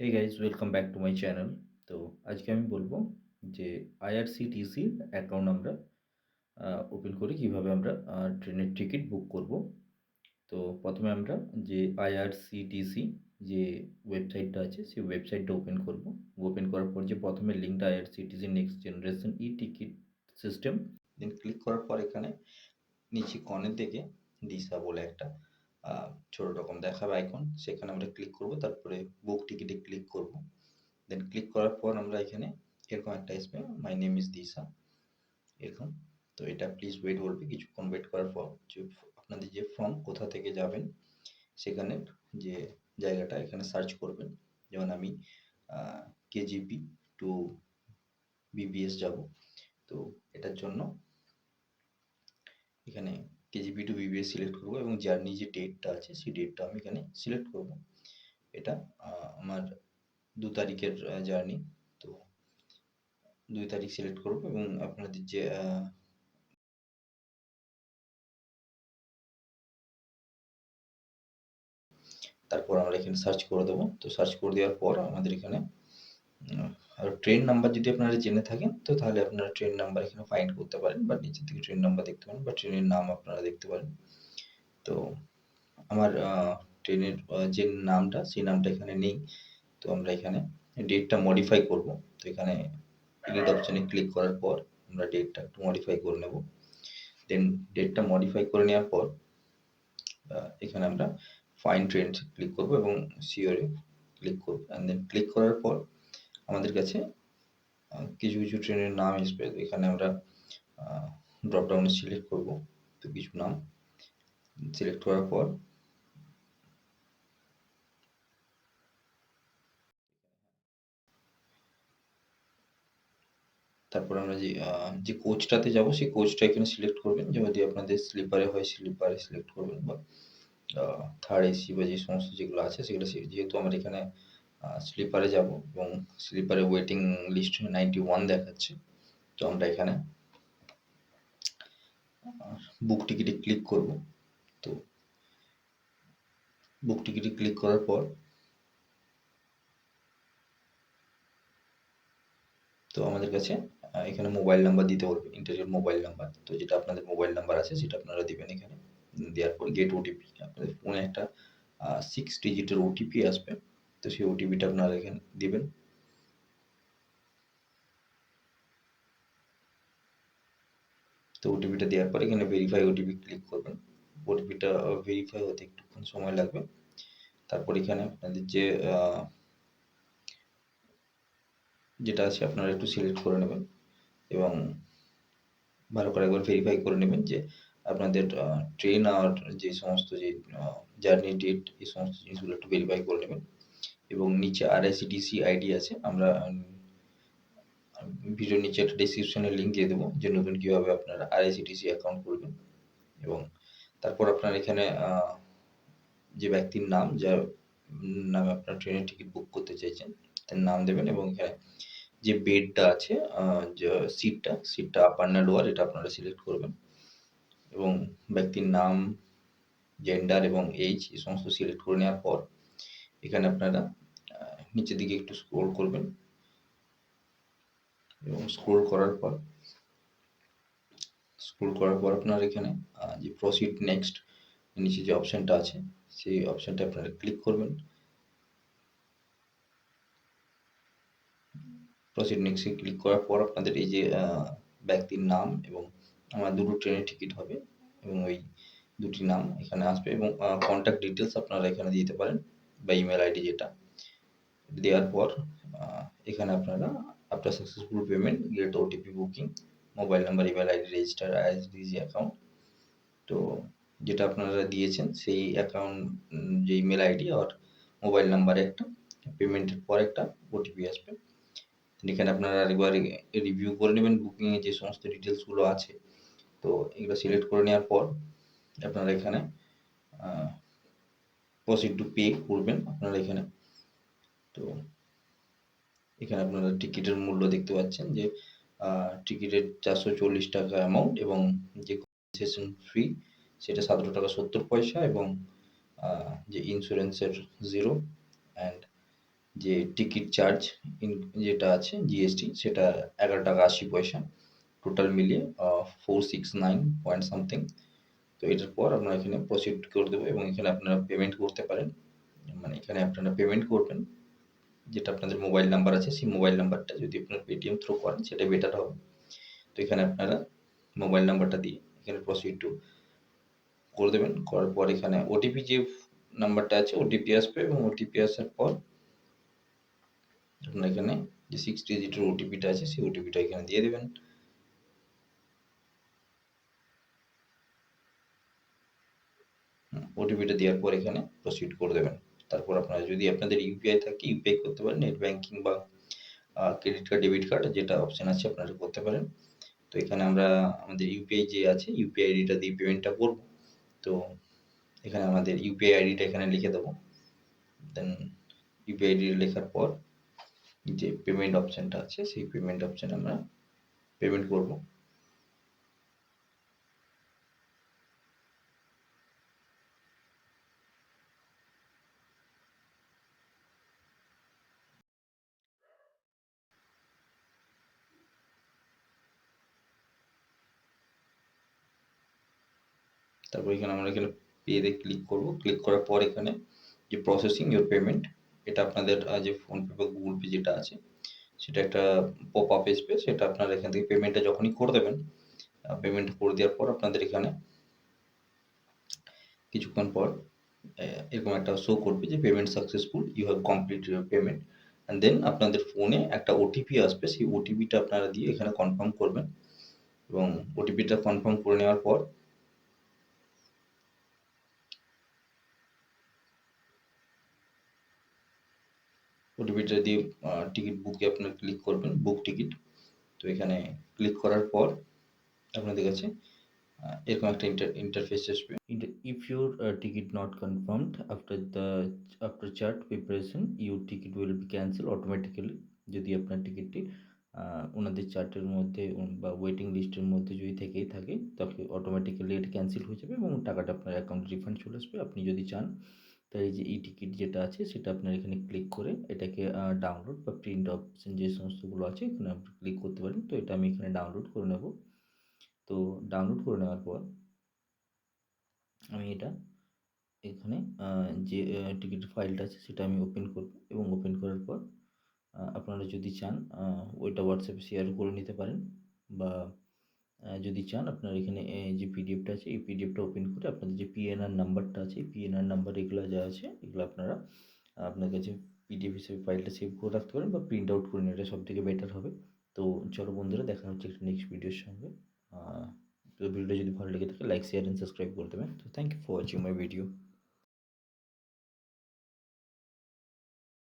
Hey guys welcome back to my channel. তো আজকে আমি বলবো যে আইআরসিটিসির অ্যাকাউন্ট আমরা ওপেন করে কিভাবে আমরা ট্রেনের টিকিট বুক করব। তো প্রথমে আমরা যে আইআরসিটিসি যে ওয়েবসাইটটা আছে সেই ওয়েবসাইটটা ওপেন করব। ওপেন করার পর যে প্রথমে লিঙ্কটা IRCTC next generation e ticket system, then click করার পর এখানে নিচে কর্নার দিকে দিশা বলে একটা ছোট রকম দেখাবে আইকন, সেখানে আমরা ক্লিক করব। তারপরে বুক টিকিটে ক্লিক করব। দেন ক্লিক করার পর আমরা এখানে এরকম একটা আসবে, মাই নেম ইজ দিশা, এরকম। তো এটা প্লিজ ওয়েট বলবে। কিছুক্ষণ ওয়েট করার পর যে আপনাদের যে ফর্ম কোথা থেকে যাবেন সেখানে যে জায়গাটা এখানে সার্চ করবেন। যেমন আমি কেজিপি টু বিবিএস যাব, তো এটার জন্য এখানে কেজিপি টু বিবিএস সিলেক্ট করব এবং জার্নি যে ডেটটা আছে সেই ডেটটা আমি এখানে সিলেক্ট করব। এটা আমার 2 তারিখের জার্নি। তো 2 তারিখ সিলেক্ট করব এবং আপনাদের যে তারপর আমরা এখানে সার্চ করে দেবো। তো সার্চ করে দেওয়ার পর আমাদের এখানে আর ট্রেন নাম্বার যদি আপনারা জেনে থাকেন তো তাহলে আপনারা ট্রেন নাম্বার এখানে ফাইন্ড করতে পারেন বা নিচে থেকে ট্রেন নাম্বার দেখতে পারেন বা ট্রেনের নাম আপনারা দেখতে পারেন। তো আমার ট্রেনের যে নামটা সেই নামটা এখানে নেই। তো আমরা এখানে ডেটটা মডিফাই করব। তো এখানে এডিট অপশনে ক্লিক করার পর আমরা ডেটটা একটু মডিফাই করে নেব। দেন ডেটটা মডিফাই করে নেওয়ার পর এখানে আমরা ফাইন্ড ট্রেন ক্লিক করব এবং সিওরে ক্লিক করব। অ্যান্ড দেন ক্লিক করার পর আমাদের কাছে কিছু কিছু ট্রেনের নাম আসবে। এখানে আমরা ড্রপ ডাউনে সিলেক্ট করব। তো কিছু নাম সিলেক্ট করার পর তারপর আমরা যে কোচটাতে যাব সেই কোচটা এখানে সিলেক্ট করবেন। যদি আপনাদের স্লিপারে হয় স্লিপারে সিলেক্ট করবেন বা থার্ড এসি বা যে সমস্ত যেগুলো আছে সেগুলো যেহেতু আমরা এখানে স্লিপারে যাব এবং স্লিপারে ওয়েটিং লিস্ট 91 দেখাচ্ছে। তো আমরা এখানে বুক টিকিটে ক্লিক করব। তো বুক টিকিটে ক্লিক করার পর তো আমাদের কাছে এখানে মোবাইল নাম্বার দিতে বলবে, ইন্টারভিউ মোবাইল নাম্বার। তো যেটা আপনাদের মোবাইল নাম্বার আছে সেটা আপনারা দিবেন এখানে। দেওয়ার পর গেট ওটিপি, আপনাদের ফোনে একটা 6 ডিজিটের ওটিপি আসবে। তো সেই ওটিপিটা আপনারা এখানে দিবেন। তো ওটিপিটা দেওয়ার পর এখানে ভেরিফাই ওটিপি ক্লিক করবেন। ওটিপিটা ভেরিফাই হতে একটুক্ষণ সময় লাগবে। তারপর এখানে আপনাদের যে যেটা আছে আপনারা একটু সিলেক্ট করে নেবেন এবং ভালো করে একবার ভেরিফাই করে নেবেন যে আপনাদের ট্রেন আর যে সমস্ত যে জার্নি ডেট এই সমস্ত জিনিসগুলো একটু ভেরিফাই করে নেবেন। এবং নিচে আরআইসিটিসি আইডি আছে, আমরা ভিডিওর নিচে একটা ডেসক্রিপশনে লিঙ্ক দিয়ে দেবো যে নতুন কীভাবে আপনারা আরআইসিটিসি অ্যাকাউন্ট করবেন। এবং তারপর আপনার এখানে যে ব্যক্তির নাম যার নামে আপনার ট্রেনের টিকিট বুক করতে চাইছেন তার নাম দেবেন এবং এখানে যে বেডটা আছে যে সিটটা আপার না লোয়ার এটা আপনারা সিলেক্ট করবেন এবং ব্যক্তির নাম, জেন্ডার এবং এজ এই সমস্ত সিলেক্ট করে নেওয়ার পর এখানে আপনারা নিচের দিকে একটু স্ক্রোল করবেন এবং স্ক্রোল করার পর আপনার এখানে যে প্রসিড নেক্সট নিচে যে অপশনটা আছে সেই অপশনটা আপনারা ক্লিক করবেন। প্রসিড নেক্সটে ক্লিক করার পর আপনাদের এই যে ব্যক্তির নাম এবং আমার দুটো ট্রেনের টিকিট হবে এবং ওই দুটি নাম এখানে আসবে এবং কন্ট্যাক্ট ডিটেলস আপনারা এখানে দিতে পারেন বা ইমেল আইডি যেটা দেওয়ার পর এখানে আপনারা after successful payment get OTP booking mobile number email ID register আইএসডিজি অ্যাকাউন্ট। তো যেটা আপনারা দিয়েছেন সেই অ্যাকাউন্ট যে ইমেল আইডি আর মোবাইল নাম্বারে একটা পেমেন্টের পর একটা ওটিপি আসবে। এখানে আপনারা আরেকবার রিভিউ করে নেবেন বুকিংয়ে যে সমস্ত ডিটেলসগুলো আছে। তো এগুলো সিলেক্ট করে নেওয়ার পর আপনারা এখানে প্রসিড টু পে করবেন আপনারা এখানে। তো এখানে আপনারা টিকিটের মূল্য দেখতে পাচ্ছেন যে টিকিটের 440 টাকা অ্যামাউন্ট এবং যে কনসেশন ফি সেটা 17 টাকা 70 পয়সা এবং যে ইন্স্যুরেন্সের 0 অ্যান্ড যে টিকিট চার্জ যেটা আছে জিএসটি সেটা 11 টাকা 80 পয়সা, টোটাল মিলিয়ে 469 পয়েন্ট সামথিং। তো এটার পর আমরা এখানে প্রসিড করে দেবো এবং এখানে আপনারা পেমেন্ট করতে পারেন। মানে এখানে আপনারা পেমেন্ট করবেন যেটা আপনাদের মোবাইল নাম্বার আছে, সেই মোবাইল নাম্বারটা যদি আপনারা পেটিএম থ্রু করেন সেটা বেটার হবে। তো এখানে আপনারা মোবাইল নাম্বারটা দিয়ে এখানে প্রসিড টু করে দেবেন। করার পর এখানে ওটিপি যে নাম্বারটা আছে ওটিপি আসবে এবং ওটিপি আসার পর আপনার এখানে যে 6 ডিজিটের ওটিপিটা আছে সেই ওটিপিটা এখানে দিয়ে দেবেন। ওটিপিটা দেওয়ার পর এখানে প্রসিড করে দেবেন। তারপর আপনারা যদি আপনাদের ইউপিআই থাকে ইউপিআই করতে পারেন, নেট ব্যাংকিং বা ক্রেডিট কার্ড ডেবিট কার্ড যেটা অপশন আছে আপনারা করতে পারেন। তো এখানে আমরা আমাদের ইউপিআই যে আছে ইউপিআই আইডিটা দিয়ে পেমেন্টটা করব। তো এখানে আমাদের ইউপিআই আইডিটা এখানে লিখে দেবো। দেন ইউপিআই আইডি লেখার পর যে পেমেন্ট অপশনটা আছে সেই পেমেন্ট অপশনে আমরা পেমেন্ট করব। তারপর এখানে আমরা এখানে পেতে ক্লিক করব। ক্লিক করার পর এখানে যে প্রসেসিং ইউর পেমেন্ট, এটা আপনাদের যে ফোনপে বা গুগল পে যেটা আছে সেটা একটা পপ আপ আসবে, সেটা আপনারা এখান থেকে পেমেন্টটা যখনই করে দেবেন, পেমেন্ট করে দেওয়ার পর আপনাদের এখানে কিছুক্ষণ পর এরকম একটা শো করবে যে payment successful, you have complete your payment. And then আপনাদের ফোনে একটা ওটিপি আসবে, সেই ওটিপিটা আপনারা দিয়ে এখানে কনফার্ম করবেন এবং ওটিপিটা কনফার্ম করে নেওয়ার পর ওটিপিটা দিয়ে টিকিট বুকে আপনারা ক্লিক করবেন, বুক টিকিট। তো এখানে ক্লিক করার পর আপনাদের কাছে এরকম একটা ইন্টারফেস আসবে। If your ticket not confirmed after chart preparation, your ticket will be cancelled automatically. যদি আপনার টিকিটটি ওনাদের চার্টের মধ্যে বা ওয়েটিং লিস্টের মধ্যে যদি থেকেই থাকে তাহলে অটোমেটিক্যালি এটা ক্যান্সেল হয়ে যাবে এবং টাকাটা আপনার অ্যাকাউন্টে রিফান্ড চলে আসবে। আপনি যদি চান তাই যে ই টিকিট যেটা আছে সেটা আপনার এখানে ক্লিক করে এটাকে ডাউনলোড বা প্রিন্ট অপশন যে সমস্তগুলো আছে এখানে আপনি ক্লিক করতে পারেন। তো এটা আমি এখানে ডাউনলোড করে নেব। তো ডাউনলোড করে নেওয়ার পর আমি এটা এখানে যে টিকিটের ফাইলটা আছে সেটা আমি ওপেন করব এবং ওপেন করার পর আপনারা যদি চান ওইটা হোয়াটসঅ্যাপে শেয়ার করে নিতে পারেন বা যদি চান আপনারা এখানে যে পিডিএফটা আছে এই পিডিএফটা ওপেন করে আপনাদের যে পিএনআর নাম্বারটা আছে পিএনআর নাম্বার এগুলো যা আছে এগুলো আপনারা আপনার কাছে পিডিএফ হিসেবে ফাইলটা সেভ করে রাখতে পারেন বা প্রিন্ট আউট করে নিন, এটা সবথেকে বেটার হবে। তো চলো বন্ধুরা, দেখা হচ্ছে একটা নেক্সট ভিডিওর সঙ্গে। তো ভিডিওটা যদি ভালো লেগে থাকে লাইক শেয়ার অ্যান্ড সাবস্ক্রাইব করে দেবেন। তো thank you for watching my video.